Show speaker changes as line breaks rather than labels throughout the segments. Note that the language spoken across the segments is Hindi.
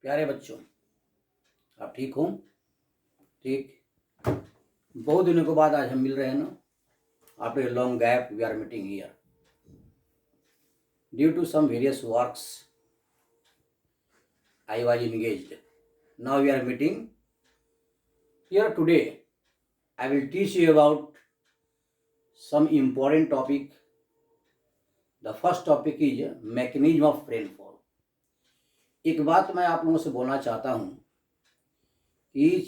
प्यारे बच्चों, आप ठीक हो? ठीक। बहुत दिनों के बाद आज हम मिल रहे हैं ना। After a long gap we are meeting here due to some various works I was engaged. Now we are meeting here today. I will teach you about some important topic. The first topic is mechanism of rainfall. एक बात मैं आप लोगों से बोलना चाहता हूँ कि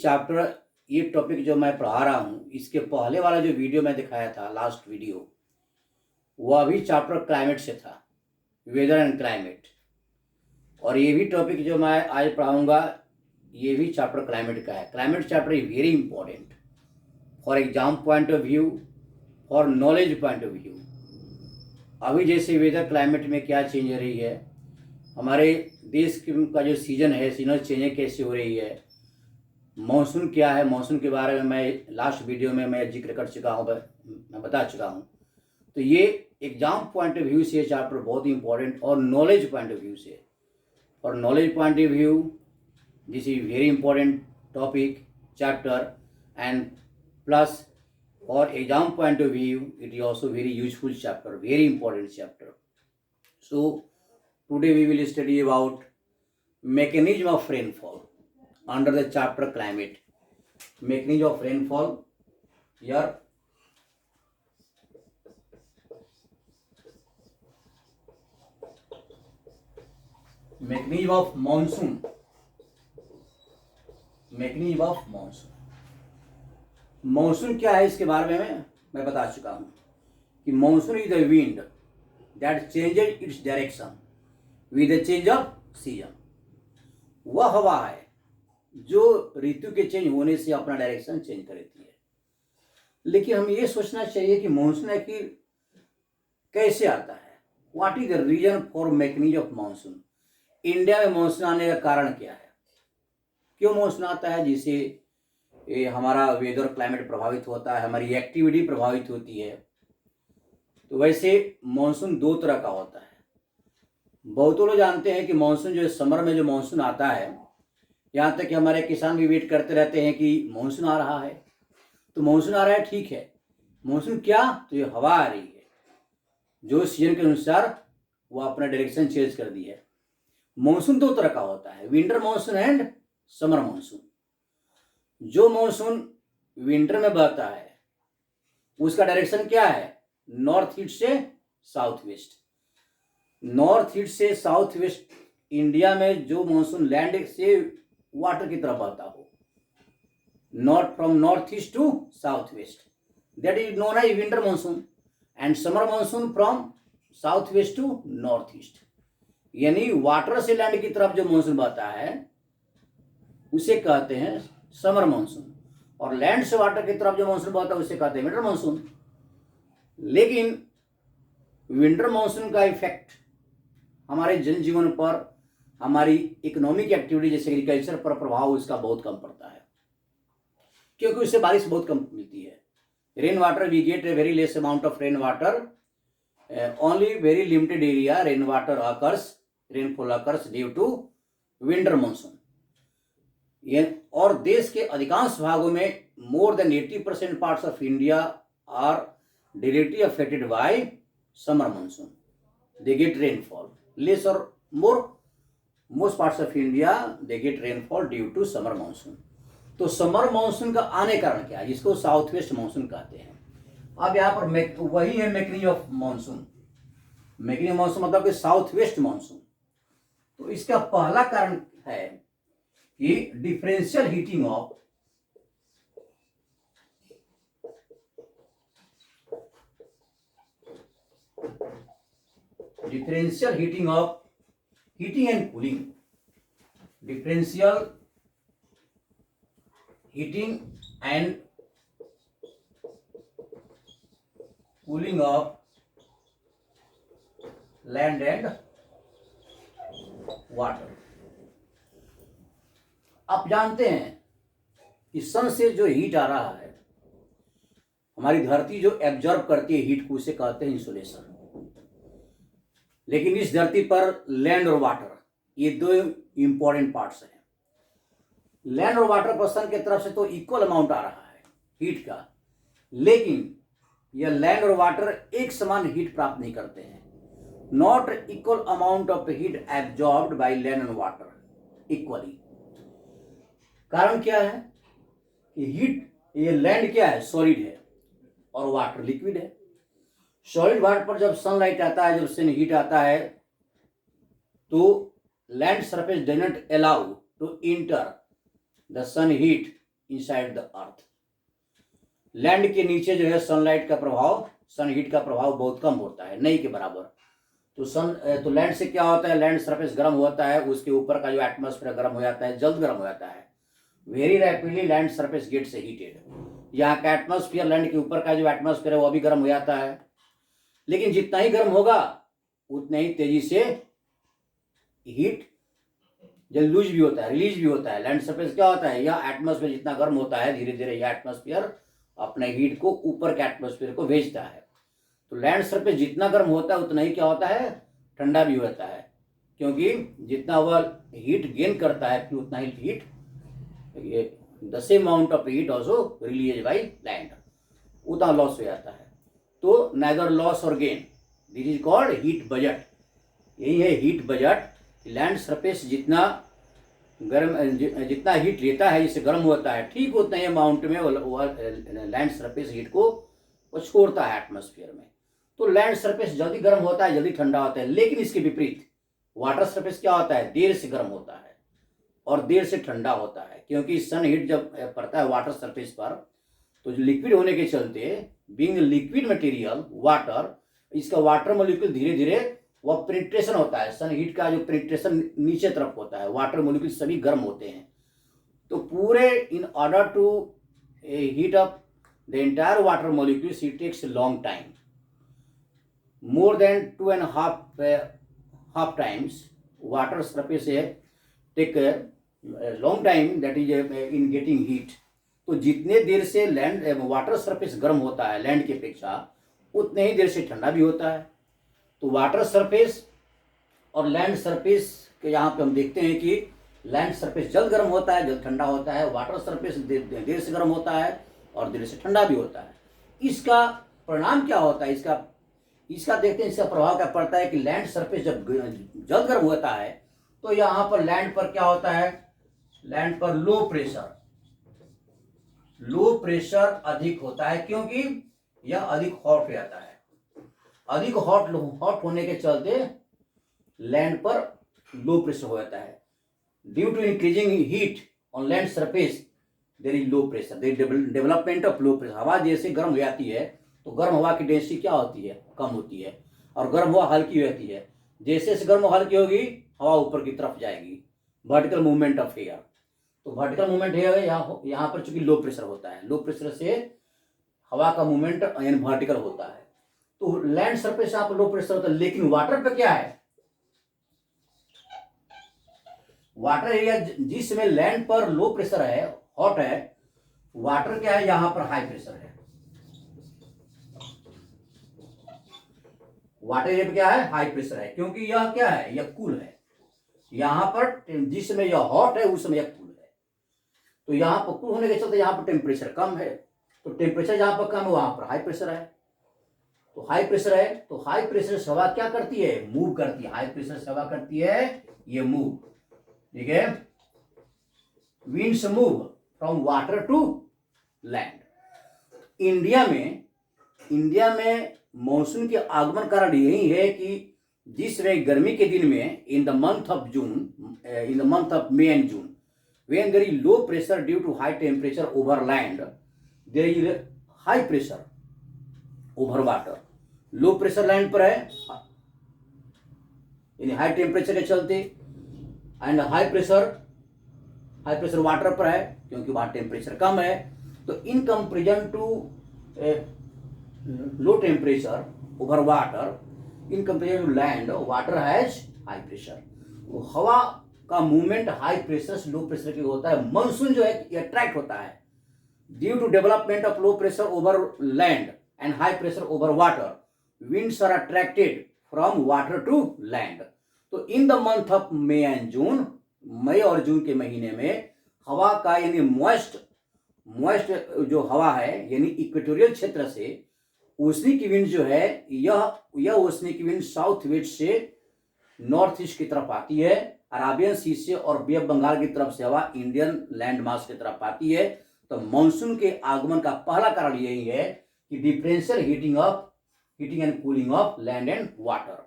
ये टॉपिक जो मैं पढ़ा रहा हूँ, इसके पहले वाला जो वीडियो मैं दिखाया था, लास्ट वीडियो, वह भी चैप्टर क्लाइमेट से था, वेदर एंड क्लाइमेट। और ये भी टॉपिक जो मैं आज पढ़ाऊँगा, ये भी चैप्टर क्लाइमेट का है। Climate chapter is very important for exam point of view, for knowledge point of view. अभी जैसे वेदर क्लाइमेट में क्या चेंज हो रही है, हमारे देश का जो सीजन है, सीजनल चेंजें कैसे हो रही है, मॉनसून क्या है, मॉनसून के बारे में मैं लास्ट वीडियो में मैं जिक्र कर चुका हूँ, मैं बता चुका हूँ। तो ये एग्जाम पॉइंट ऑफ व्यू से चैप्टर बहुत ही इंपॉर्टेंट, और नॉलेज पॉइंट ऑफ व्यू से, और knowledge point of view this is very important topic chapter, and plus for exam point of view it is also very useful chapter, very important chapter. So today we will study about mechanism of rainfall under the chapter climate. Mechanism of rainfall here. Mechanism of monsoon. Mechanism of monsoon. Monsoon क्या है, इसके बारे में मैं बता चुका हूँ कि monsoon is the wind that changes its direction with the change off season. वह हवा है जो ऋतु के चेंज होने से अपना डायरेक्शन चेंज कर देती है. लेकिन हमें ये सोचना चाहिए कि मॉनसून आखिर कैसे आता है, what is the reason for mechanism of monsoon. India में मॉनसून आने का कारण क्या है, क्यों मॉनसून आता है, जिससे हमारा वेदर क्लाइमेट प्रभावित होता है, हमारी एक्टिविटी प्रभावित होती है. तो वैसे मॉनसून दो तरह का होता है. बहुत लोग जानते हैं कि मॉनसून जो समर में जो मॉनसून आता है, यहाँ तक कि हमारे किसान भी वेट करते रहते हैं कि मॉनसून आ रहा है. तो मॉनसून आ रहा है, ठीक है. मॉनसून क्या, तो ये हवा आ रही है जो सीजन के अनुसार वो अपना डायरेक्शन चेंज कर दी है. मॉनसून दो तरह का होता है, winter monsoon and summer monsoon. जो मॉनसून विंटर में बहता है उसका डायरेक्शन क्या है, नॉर्थ ईस्ट से साउथ वेस्ट. नॉर्थ ईस्ट से साउथ वेस्ट इंडिया में जो मॉनसून लैंड से वाटर की तरफ बहता हो, north from north east to south west, that is known as winter monsoon. And summer monsoon from south west to north east, यानी वाटर से लैंड की तरफ जो मॉनसून बहता है उसे कहते हैं समर मॉनसून, और लैंड से वाटर की तरफ जो मॉनसून बहता है उसे कहते हैं विंटर मॉनसून. लेकिन विंटर मॉनसून का इफेक्ट हमारे जनजीवन पर, हमारी इकोनॉमिक एक्टिविटी जैसे एग्रीकल्चर पर प्रभाव उसका बहुत कम पड़ता है, क्योंकि उससे बारिश बहुत कम मिलती है. Rain water we get a very less amount of rain water, only very limited area rain water occurs, rainfall occurs due to winter monsoon. और देश के अधिकांश भागों में more than 80% parts of India are directly affected by summer monsoon. They get rainfall less और more, most parts of India they get rainfall due to summer monsoon. तो समर मॉनसून का आने कारण क्या है, जिसको साउथ वेस्ट मॉनसून कहते हैं. अब यहाँ पर वही है mechanism of monsoon. Mechanism monsoon मतलब कि साउथ वेस्ट मॉनसून. तो इसका पहला कारण है कि differential heating of heating and cooling. Differential heating and cooling of land and water. आप जानते हैं कि सन से जो हीट आ रहा है, हमारी धरती जो एब्जॉर्ब करती है हीट को, उसे कहते हैं इंसुलेशन. लेकिन इस धरती पर लैंड और वाटर, ये दो इंपॉर्टेंट पार्ट्स हैं। लैंड और वाटर पर सन के तरफ से तो इक्वल अमाउंट आ रहा है हीट का, लेकिन यह लैंड और वाटर एक समान हीट प्राप्त नहीं करते हैं। Not equal amount of heat absorbed by land and water equally. कारण क्या है कि हीट, ये लैंड क्या है, सॉलिड है और वाटर लिक्विड है। सॉलिड वाटर पर जब सनलाइट आता है, जब सन हीट आता है, तो land surface does not allow to enter the sun heat inside the earth. Land के नीचे जो है सनलाइट का प्रभाव, सन हीट का प्रभाव बहुत कम होता है, नहीं के बराबर। तो लैंड से क्या होता है, लैंड सरफेस गर्म होता है, उसके ऊपर का जो एटमॉस्फेयर गर्म हो जाता है, जल्द गर्म हो जाता है। Very rapidly land surface gets heated. यहाँ का एटमॉस्फेयर, लैंड के ऊपर का जो एटमॉस्फेयर है वो भी गर्म हो जाता है, लेकिन जितना ही गर्म होगा उतने ही तेजी से हीट जब लूज भी होता है, रिलीज भी होता है। लैंड सरफेस क्या होता है, यह एटमॉस्फेयर जितना गर्म होता है, धीरे धीरे यह एटमॉस्फेयर अपने हीट को ऊपर के एटमॉस्फेयर को भेजता है। तो लैंड सरफेस जितना गर्म होता है उतना ही क्या होता है, ठंडा भी होता है, क्योंकि जितना वह हीट गेन करता है फिर उतना ही heat, the same amount of heat also release by land, उतना लॉस हो जाता है। तो नाइदर लॉस और gain, this is called heat budget. यही है हीट बजट। लैंड सरफेस जितना गर्म, जितना हीट लेता है, जिससे गर्म होता है, ठीक उतना ही अमाउंट में लैंड सरफेस हीट को वो छोड़ता है एटमॉस्फेयर में। तो लैंड सरफेस जल्दी गर्म होता है, जल्दी ठंडा होता है। लेकिन इसके विपरीत वाटर सरफेस क्या होता है, देर से गर्म होता है और देर से ठंडा होता है, क्योंकि सन हीट जब पड़ता है वाटर सरफेस पर, तो लिक्विड होने के चलते, बीइंग लिक्विड मटेरियल वाटर, इसका वाटर मोलिक्यूल धीरे धीरे वह पेनिट्रेशन होता है, सन हीट का जो पेनिट्रेशन नीचे तरफ होता है, वाटर मोलिक्यूल सभी गर्म होते हैं। तो पूरे in order to heat up the entire water molecules it takes long time, more than 2.5 times water surface take a long time, that is in getting heat। तो जितने देर से लैंड वाटर सरफेस गर्म होता है लैंड की अपेक्षा, उतने ही देर से ठंडा भी होता है। तो वाटर सरफेस और लैंड सरफेस के यहाँ पे हम देखते हैं कि लैंड सरफेस जल्द गर्म होता है, जल्द ठंडा होता है। वाटर सरफेस देर से गर्म होता है और देर से ठंडा भी होता है। इसका परिणाम क्या होता है, इसका देखते हैं, इसका प्रभाव क्या पड़ता है कि लैंड सरफेस जब जल्द गर्म होता है तो यहाँ पर लैंड पर क्या होता है, लैंड पर लो प्रेशर अधिक होता है, क्योंकि यह अधिक हॉट हो जाता है। अधिक हॉट होने के चलते लैंड पर लो प्रेशर हो जाता है। Due to increasing heat on land surface there is low pressure, development of low pressure. हवा जैसे गर्म हो जाती है तो गर्म हवा की डेंसिटी क्या होती है, कम होती है, और गर्म हवा हल्की रहती है। जैसे जैसे गर्म हवा हल्की होगी, हवा ऊपर की तरफ जाएगी, वर्टिकल मूवमेंट ऑफ एयर। तो वर्टिकल मूवमेंट है यहाँ पर चूंकि लो प्रेशर होता है, लो प्रेशर से हवा का मूवमेंट यानी वर्टिकल होता है। तो लैंड सरफेस यहाँ पर लो प्रेशर होता है, लेकिन वाटर पे क्या है, वाटर एरिया जिसमें लैंड पर लो प्रेशर है, हॉट है, वाटर क्या है, यहाँ पर हाई प्रेशर है। वाटर एरिया पे क्या है, हाई प्रेशर है, क्योंकि यह क्या है, यह कूल है। यहाँ पर जिसमें यह हॉट है उसमें यह कूल है। तो यहाँ पर कूल होने के चलते यहाँ पर टेम्परेचर कम है। तो टेम्परेचर जहाँ पर कम है वहां पर हाई प्रेशर है। तो हाई प्रेशर है, तो हाई प्रेशर से हवा क्या करती है, मूव करती है। हाई प्रेशर से हवा करती है ये मूव, ठीक है। Winds move from water to land. India में मॉनसून के आगमन कारण यही है कि जिस वे गर्मी के दिन में in the month of May and June, when there is low pressure due to high temperature over land, there is high pressure over water। Low pressure land पर है यानी हाई टेम्परेचर के चलते, एंड हाई प्रेशर वाटर पर है क्योंकि वहां टेम्परेचर कम है। तो in comparison to low temperature over water, in comparison to land, water has high pressure. तो हवा का मूवमेंट हाई प्रेशर से लो प्रेशर की होता है। मानसून जो है अट्रैक्ट होता है due to development of low pressure over land and high pressure over water, winds are attracted from water to land। तो in the month of May and June मई और जून के महीने में हवा का यानी मॉइस्ट जो हवा है यानी इक्वेटोरियल क्षेत्र से ओशनिक विंड जो है यह ओशनिक विंड साउथ वेस्ट से नॉर्थ ईस्ट की तरफ आती है, अराबियन सी से और बे ऑफ बंगाल की तरफ से हवा इंडियन लैंड मास की तरफ आती है। तो मानसून के आगमन का पहला कारण यही है कि differential heating and cooling of land and water.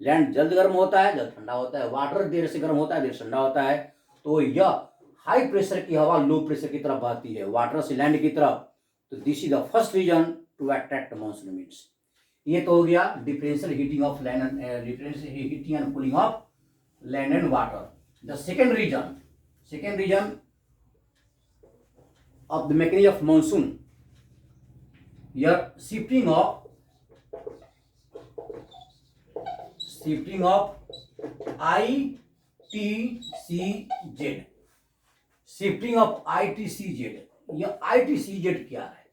Land जल्द गर्म होता है, जल्द ठंडा होता है, वाटर देर से गर्म होता है, देर से ठंडा होता है। तो यह हाई प्रेशर की हवा लो प्रेशर की तरफ आती है, वाटर से लैंड की तरफ। तो this is the first reason to attract monsoon winds. ये तो हो गया differential heating of land differential heating and cooling of land and water. The second reason of the mechanism of monsoon, your shifting of ITCZ, shifting of ITCZ। यह ITCZ क्या है?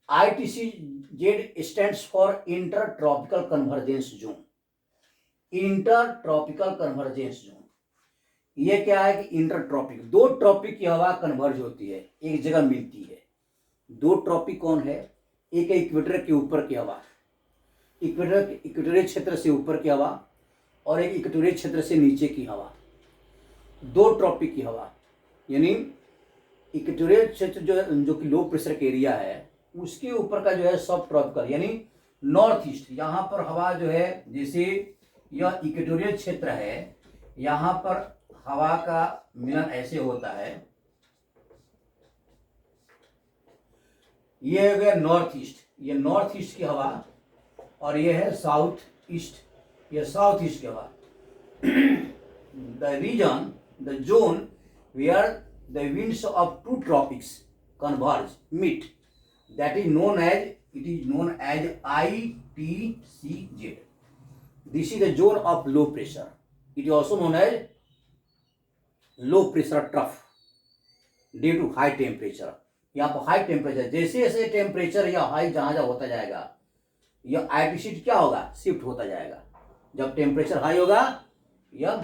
ITCZ stands for intertropical convergence zone। Intertropical convergence zone ये क्या है कि इंटरट्रॉपिक, दो ट्रॉपिक की हवा कन्वर्ज होती है, एक जगह मिलती है। दो ट्रॉपिक कौन है? एक है इक्वेटर के ऊपर की हवा, इक्वेटोरियल क्षेत्र से ऊपर की हवा, और एक इक्वेटोरियल क्षेत्र से नीचे की हवा। दो ट्रॉपिक की हवा यानी इक्वेटोरियल क्षेत्र जो कि लो प्रेशर का एरिया है उसके ऊपर का जो है सब ट्रॉपिकल यानी नॉर्थ ईस्ट। यहाँ पर हवा जो है, जैसे यह इक्वेटोरियल क्षेत्र है, यहाँ पर हवा का मिलन ऐसे होता है, ये हो गया नॉर्थ ईस्ट, ये नॉर्थ ईस्ट की हवा, और ये है साउथ ईस्ट, ये साउथ ईस्ट की हवा। The reason, the zone where the winds of two tropics converge meet, that is known as ITCZ। This is the zone of low pressure। It is also known as low pressure trough due to high temperature। यहाँ पर हाई टेम्परेचर, जैसे जैसे टेम्परेचर या हाई जहाँ जहाँ होता जाएगा यह ITCZ क्या होगा? शिफ्ट होता जाएगा। जब टेम्परेचर हाई होगा यह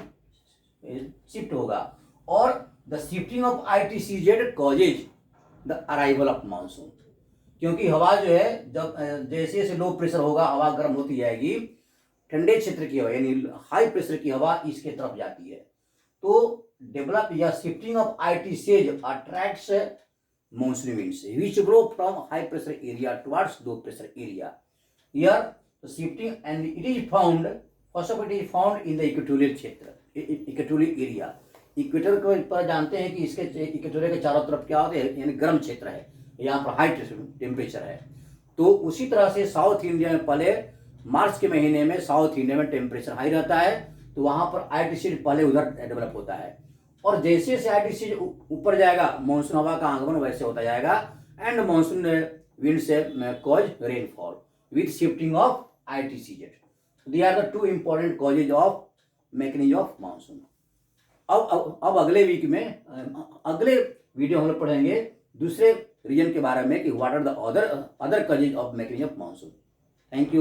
शिफ्ट होगा। और the shifting of ITCZ causes the arrival of monsoon, क्योंकि हवा जो है जब जैसे जैसे लो प्रेशर होगा हवा गर्म होती जाएगी, ठंडे क्षेत्र की हवा यानी हाई प्रेशर की हवा इसके तरफ जाती है। तो डेवलप या shifting of ITCZ attracts monsoon winds which blow from high pressure area towards low pressure area. Here shifting and it is found, first of it is found in the equatorial क्षेत्र, इक्वेटोरियल एरिया। इक्वेटर को पर जानते हैं कि इसके इक्वेटोरियल के चारों तरफ क्या होता है, यानी गर्म क्षेत्र है, यहाँ पर हाई टेम्परेचर है। तो उसी तरह से साउथ इंडिया में पहले मार्च के महीने में साउथ इंडिया में टेम्परेचर हाई रहता है, तो वहाँ पर ITCZ पहले उधर डेवलप होता है। और जैसे जैसे ITCZ ऊपर जाएगा मानसून हवा का आगमन वैसे होता जाएगा, एंड मानसून विंड से cause rainfall with shifting of ITCZ। They are the two important causes of mechanism of monsoon. अब अगले वीक में अगले वीडियो हम लोग पढ़ेंगे दूसरे रीजन के बारे में कि what are the other causes of mechanism of monsoon. Thank you.